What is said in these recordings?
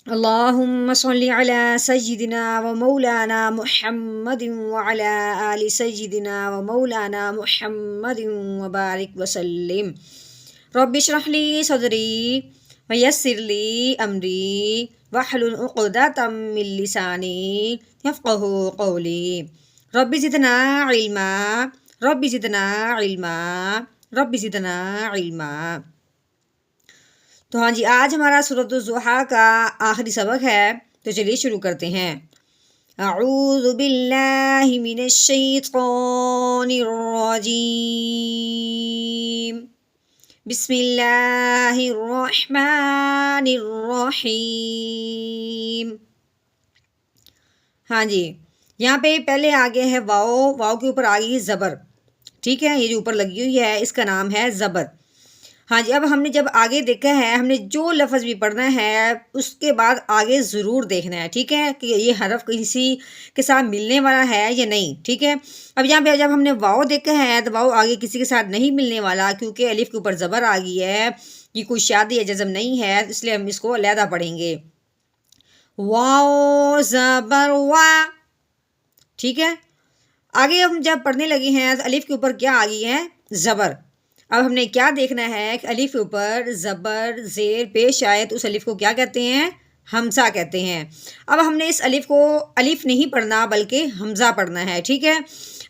اللهم صل على سيدنا ومولانا محمد وعلى آل سيدنا ومولانا محمد وبارك وسلم. رب اشرح لي صدري ويسر لي أمري واحلل عقدة من لساني يفقه قولي. رب زدنا علما، رب زدنا علما، رب زدنا علما. تو ہاں جی، آج ہمارا سورۃ الضحیٰ کا آخری سبق ہے، تو چلیے شروع کرتے ہیں۔ اعوذ باللہ من الشیطان الرجیم، بسم اللہ الرحمن الرحیم۔ ہاں جی، یہاں پہ پہلے آگے ہے واؤ، واؤ کے اوپر آگے ہے زبر، ٹھیک ہے، یہ جو اوپر لگی ہوئی ہے اس کا نام ہے زبر۔ ہاں جی، اب ہم نے جب آگے دیکھا ہے، ہم نے جو لفظ بھی پڑھنا ہے اس کے بعد آگے ضرور دیکھنا ہے، ٹھیک ہے، کہ یہ حرف کسی کے ساتھ ملنے والا ہے یا نہیں، ٹھیک ہے۔ اب یہاں پہ جب ہم نے واؤ دیکھا ہے تو واؤ آگے کسی کے ساتھ نہیں ملنے والا، کیونکہ الف کے اوپر زبر آ گئی ہے، یہ کوئی شادی یا جزم نہیں ہے، اس لیے ہم اس کو علیحدہ پڑھیں گے۔ واؤ زبر وا، ٹھیک ہے۔ آگے ہم جب پڑھنے لگے ہیں تو الف کے اوپر کیا آ گئی ہے؟ زبر۔ اب ہم نے کیا دیکھنا ہے کہ الف کے اوپر زبر زیر پیش آئے تو اس الف کو کیا کہتے ہیں؟ حمزہ کہتے ہیں۔ اب ہم نے اس الف کو الف نہیں پڑھنا بلکہ حمزہ پڑھنا ہے، ٹھیک ہے۔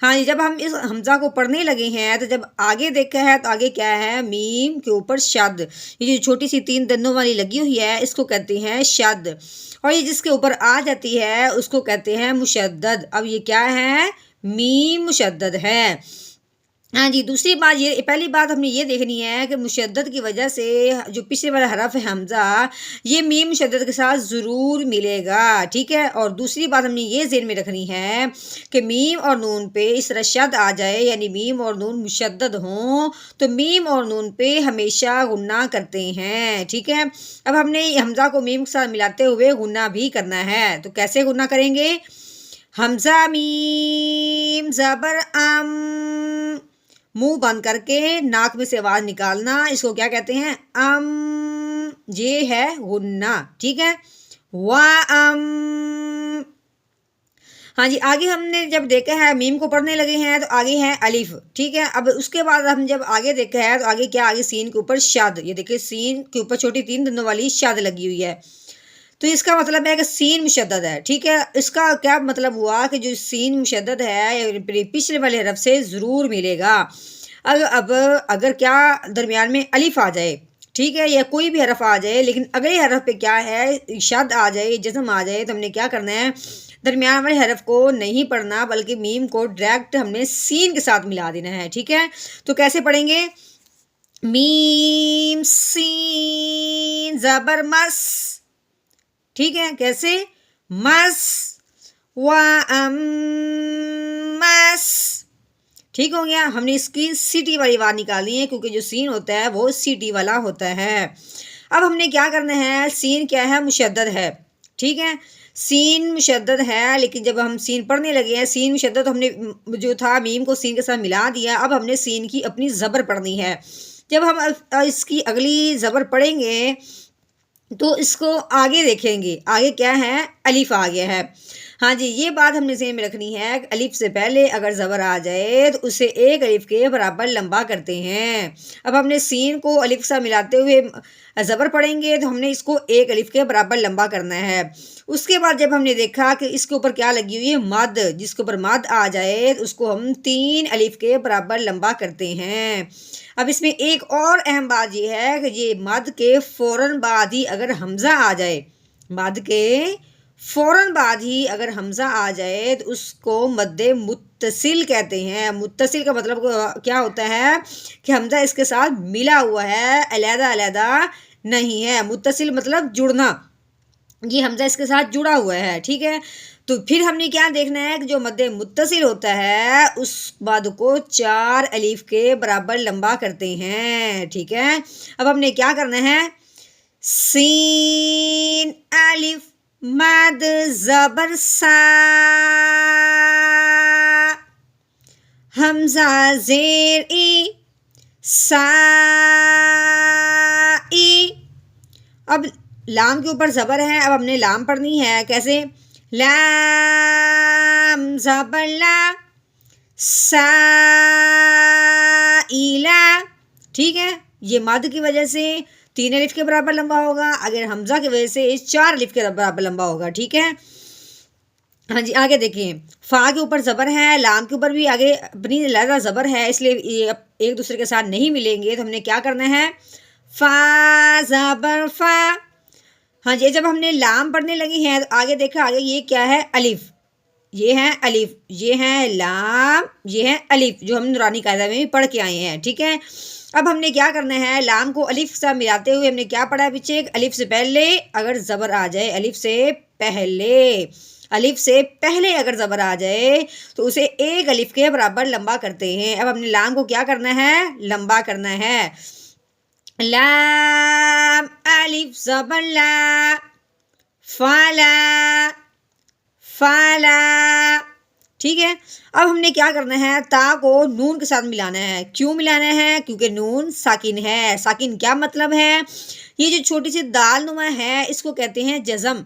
ہاں جی، جب ہم اس حمزہ کو پڑھنے لگے ہیں تو جب آگے دیکھا ہے تو آگے کیا ہے؟ میم کے اوپر شد، یہ جو چھوٹی سی 3 دندوں والی لگی ہوئی ہے اس کو کہتے ہیں شد، اور یہ جس کے اوپر آ جاتی ہے اس کو کہتے ہیں مشدد۔ اب یہ کیا ہے؟ میم مشدد ہے۔ ہاں جی، دوسری بات یہ، پہلی بات ہم نے یہ دیکھنی ہے کہ مشدد کی وجہ سے جو پچھلے والا حرف ہے حمزہ، یہ میم مشدد کے ساتھ ضرور ملے گا، ٹھیک ہے۔ اور دوسری بات ہم نے یہ ذہن میں رکھنی ہے کہ میم اور نون پہ اس طرح شد آ جائے، یعنی میم اور نون مشدد ہوں تو میم اور نون پہ ہمیشہ غنہ کرتے ہیں، ٹھیک ہے۔ اب ہم نے حمزہ کو میم کے ساتھ ملاتے ہوئے غنہ بھی کرنا ہے، تو کیسے غنہ کریں گے؟ حمزہ میم زبر ام، منہ بند کر کے ناک میں سے آواز نکالنا، اس کو کیا کہتے ہیں؟ ام، یہ ہے غنہ، ٹھیک ہے۔ وا ام۔ ہاں جی، آگے ہم نے جب دیکھا ہے میم کو پڑھنے لگے ہیں تو آگے ہے الف، ٹھیک ہے۔ اب اس کے بعد ہم جب آگے دیکھا ہے تو آگے کیا؟ آگے سین کے اوپر شد، یہ دیکھیں سین کے اوپر چھوٹی 3 دندوں والی شد لگی ہوئی ہے، تو اس کا مطلب ہے کہ سین مشدد ہے، ٹھیک ہے۔ اس کا کیا مطلب ہوا کہ جو سین مشدد ہے پچھلے والے حرف سے ضرور ملے گا۔ اب اگر کیا درمیان میں الف آ جائے، ٹھیک ہے، یا کوئی بھی حرف آ جائے لیکن اگلے حرف پہ کیا ہے؟ شد آ جائے، جزم آ جائے، تو ہم نے کیا کرنا ہے؟ درمیان والے حرف کو نہیں پڑھنا بلکہ میم کو ڈائریکٹ ہم نے سین کے ساتھ ملا دینا ہے، ٹھیک ہے۔ تو کیسے پڑھیں گے؟ میم سین زبر مس، ٹھیک ہے، کیسے؟ مس ام مس، ٹھیک ہو گیا۔ ہم نے اس کی سیٹی والی آواز نکالنی ہے کیونکہ جو سین ہوتا ہے وہ سیٹی والا ہوتا ہے۔ اب ہم نے کیا کرنا ہے؟ سین کیا ہے؟ مشدد ہے، ٹھیک ہے، سین مشدد ہے، لیکن جب ہم سین پڑھنے لگے ہیں سین مشدد ہم نے جو تھا میم کو سین کے ساتھ ملا دیا، اب ہم نے سین کی اپنی زبر پڑھنی ہے۔ جب ہم اس کی اگلی زبر پڑھیں گے تو اس کو آگے دیکھیں گے، آگے کیا ہے؟ الف آ گیا ہے۔ ہاں جی، یہ بات ہم نے ذہن میں رکھنی ہے کہ الف سے پہلے اگر زبر آ جائے تو اسے ایک الف کے برابر لمبا کرتے ہیں۔ اب ہم نے سین کو الف سے ملاتے ہوئے زبر پڑھیں گے تو ہم نے اس کو ایک الف کے برابر لمبا کرنا ہے۔ اس کے بعد جب ہم نے دیکھا کہ اس کے اوپر کیا لگی ہوئی ہے؟ مد، جس کے اوپر مد آ جائے تو اس کو ہم 3 الف کے برابر لمبا کرتے ہیں۔ اب اس میں ایک اور اہم بات یہ ہے کہ یہ مد کے فوراً بعد ہی اگر حمزہ آ جائے، مد کے فوراً بعد ہی اگر حمزہ آ جائے تو اس کو مد متصل کہتے ہیں۔ متصل کا مطلب کیا ہوتا ہے؟ کہ حمزہ اس کے ساتھ ملا ہوا ہے، علیحدہ علیحدہ نہیں ہے۔ متصل مطلب جڑنا، یہ حمزہ اس کے ساتھ جڑا ہوا ہے، ٹھیک ہے۔ تو پھر ہم نے کیا دیکھنا ہے کہ جو مد متصل ہوتا ہے اس مد کو 4 الف کے برابر لمبا کرتے ہیں، ٹھیک ہے۔ اب ہم نے کیا کرنا ہے؟ سین الف مد زبر سا، حمزہ زیر ای سا ای۔ اب لام کے اوپر زبر ہے، اب ہم نے لام پڑھنی ہے. کیسے؟ لام زبر لا، سائلہ. ٹھیک ہے، یہ مد کی وجہ سے 3 الف کے برابر لمبا ہوگا، اگر حمزہ کی وجہ سے 4 الف کے برابر لمبا ہوگا. ٹھیک ہے. ہاں جی، آگے دیکھیں. فا کے اوپر زبر ہے، لام کے اوپر بھی آگے اپنی لہذا زبر ہے، اس لیے یہ ایک دوسرے کے ساتھ نہیں ملیں گے. تو ہم نے کیا کرنا ہے؟ فا زبر فا. ہاں جی، جب ہم نے لام پڑھنے لگی ہیں تو آگے دیکھا، آگے یہ کیا ہے؟ الف. یہ ہے الف، یہ ہے لام، یہ ہے الف، جو ہم نورانی قاعدہ میں بھی پڑھ کے آئے ہیں. ٹھیک ہے. اب ہم نے کیا کرنا ہے؟ لام کو الف سے ملاتے ہوئے ہم نے کیا پڑھا ہے پیچھے؟ الف سے پہلے اگر زبر آ جائے، الف سے پہلے اگر زبر آ جائے تو اسے 1 الف کے برابر لمبا کرتے ہیں. اب ہم نے لام کو کیا کرنا ہے؟ لمبا کرنا ہے. لام الف زبر لا، فالا فالا. ٹھیک ہے. اب ہم نے کیا کرنا ہے؟ تا کو نون کے ساتھ ملانا ہے. کیوں ملانا ہے؟ کیونکہ نون ساکن ہے. ساکن کیا مطلب ہے؟ یہ جو چھوٹی سی دال نما ہے اس کو کہتے ہیں جزم.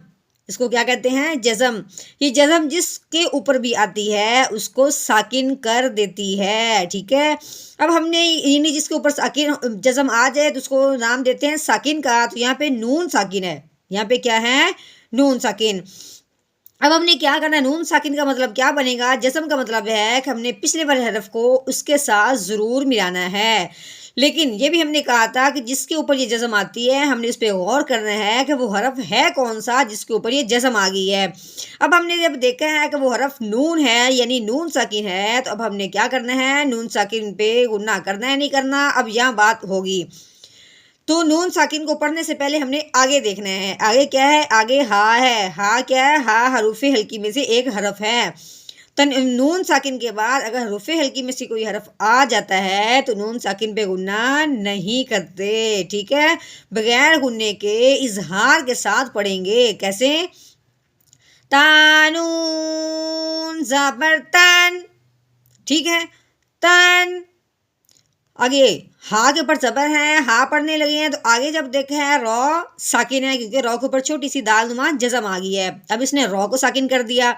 اس کو کیا کہتے ہیں؟ جزم. یہ جزم جس کے اوپر بھی آتی ہے اس کو ساکن کر دیتی ہے. ٹھیک ہے. اب ہم نے یعنی جس کے اوپر ساکن جزم آ جائے تو اس کو نام دیتے ہیں ساکن کا. تو یہاں پہ نون ساکن ہے. یہاں پہ کیا ہے؟ نون ساکن. اب ہم نے کیا کرنا ہے؟ نون ساکن کا مطلب کیا بنے گا؟ جزم کا مطلب ہے کہ ہم نے پچھلے والے حرف کو اس کے ساتھ ضرور ملانا ہے. لیکن یہ بھی ہم نے کہا تھا کہ جس کے اوپر یہ جزم آتی ہے ہم نے اس پہ غور کرنا ہے کہ وہ حرف ہے کون سا جس کے اوپر یہ جزم آ گئی ہے. اب ہم نے جب دیکھا ہے کہ وہ حرف نون ہے یعنی نون ساکن ہے تو اب ہم نے کیا کرنا ہے؟ نون ساکن پہ غنہ کرنا ہے نہیں کرنا؟ اب یہاں بات ہوگی. تو نون ساکن کو پڑھنے سے پہلے ہم نے آگے دیکھنا ہے. آگے کیا ہے؟ آگے ہا ہے. ہا کیا ہے؟ ہا حروف ہلکی میں سے ایک حرف ہے. نون ساکن کے بعد اگر حروف ہلکی میں سے کوئی حرف آ جاتا ہے تو نون ساکن پہ غنہ نہیں کرتے. ٹھیک ہے. بغیر غنے کے اظہار کے ساتھ پڑھیں گے. کیسے؟ تانون زبر تن. ٹھیک ہے. تن. آگے ہا کے اوپر زبر ہے، ہا پڑھنے لگے ہیں تو آگے جب دیکھا ہے رو ساکن ہے کیونکہ رو کے اوپر چھوٹی سی دال نما جزم آ گئی ہے. اب اس نے رو کو ساکن کر دیا.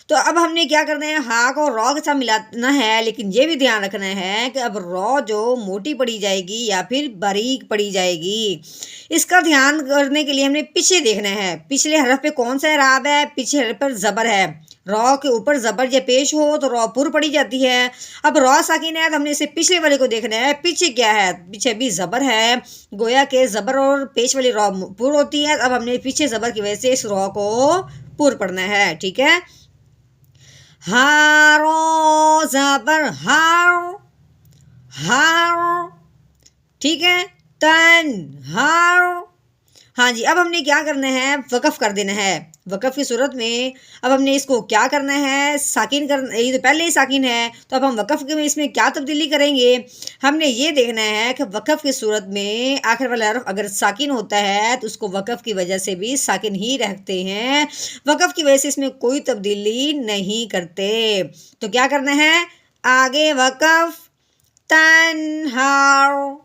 تو اب ہم نے کیا کرنا ہے؟ ہا کو رو کے ساتھ ملانا ہے. لیکن یہ بھی دھیان رکھنا ہے کہ اب رو جو موٹی پڑی جائے گی یا پھر باریک پڑی جائے گی اس کا دھیان کرنے کے لیے ہم نے پیچھے دیکھنا ہے. پچھلے حرف پہ کون سا اعراب ہے؟ پیچھے حرف پر زبر ہے. رو کے اوپر زبر جب پیش ہو تو رو پر پڑی جاتی ہے. اب رو ساکن ہے تو ہم نے اسے پچھلے والے کو دیکھنا ہے. پیچھے کیا ہے؟ پیچھے بھی زبر ہے. گویا کہ زبر اور پیش والی رو پر ہوتی ہے. اب ہم نے پیچھے زبر کی وجہ سے اس رو کو پر پڑھنا ہے. ٹھیک ہے. ہارو زبر ہاؤ ہاؤ. ٹھیک ہے. تن ہاؤ. ہاں جی، اب ہم نے کیا کرنا ہے؟ وقف کر دینا ہے. وقف کی صورت میں اب ہم نے اس کو کیا کرنا ہے؟ ساکن کرنا. یہ تو پہلے ہی ساکن ہے تو اب ہم وقف کے میں اس میں کیا تبدیلی کریں گے؟ ہم نے یہ دیکھنا ہے کہ وقف کی صورت میں آخر والا حرف اگر ساکن ہوتا ہے تو اس کو وقف کی وجہ سے بھی ساکن ہی رکھتے ہیں. وقف کی وجہ سے اس میں کوئی تبدیلی نہیں کرتے. تو کیا کرنا ہے؟ آگے وقف تنہاؤ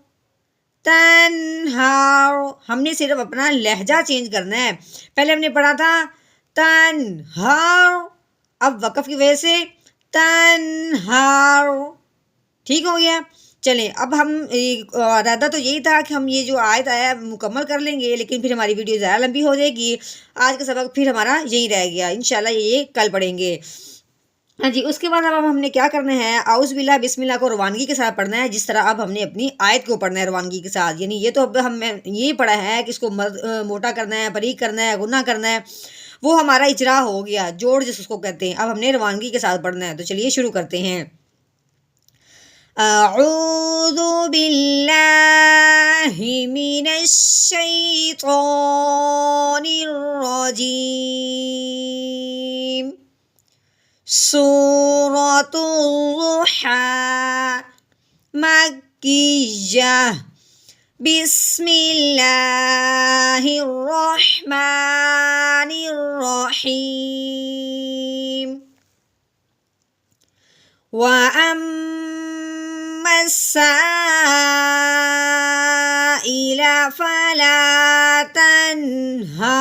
تنہاؤ. ہم نے صرف اپنا لہجہ چینج کرنا ہے. پہلے ہم نے پڑھا تھا تنہاؤ، اب وقف کی وجہ سے تنہاؤ. ٹھیک ہو گیا. چلیں اب ہم ارادہ تو یہی تھا کہ ہم یہ جو آیت آیا مکمل کر لیں گے لیکن پھر ہماری ویڈیو زیادہ لمبی ہو جائے گی. آج کا سبق پھر ہمارا یہی رہ گیا. انشاءاللہ یہ کل پڑھیں گے. ہاں جی، اس کے بعد اب ہم نے کیا کرنا ہے؟ اعوذ باللہ بسم اللہ کو روانگی کے ساتھ پڑھنا ہے جس طرح اب ہم نے اپنی آیت کو پڑھنا ہے روانگی کے ساتھ. یعنی یہ تو اب ہم یہ پڑھا ہے کہ اس کو موٹا کرنا ہے، باریک کرنا ہے، غنہ کرنا ہے. وہ ہمارا اجرا ہو گیا، جوڑ جس کو کہتے ہیں. اب ہم نے روانگی کے ساتھ پڑھنا ہے. تو چلیے شروع کرتے ہیں. اعوذ باللہ من الشیطان الرجیم. سورۃ الضحیٰ مکیہ. بسم اللہ الرحمن الرحیم. وَأَمَّا السَّائِلَ إلى فلا تنهر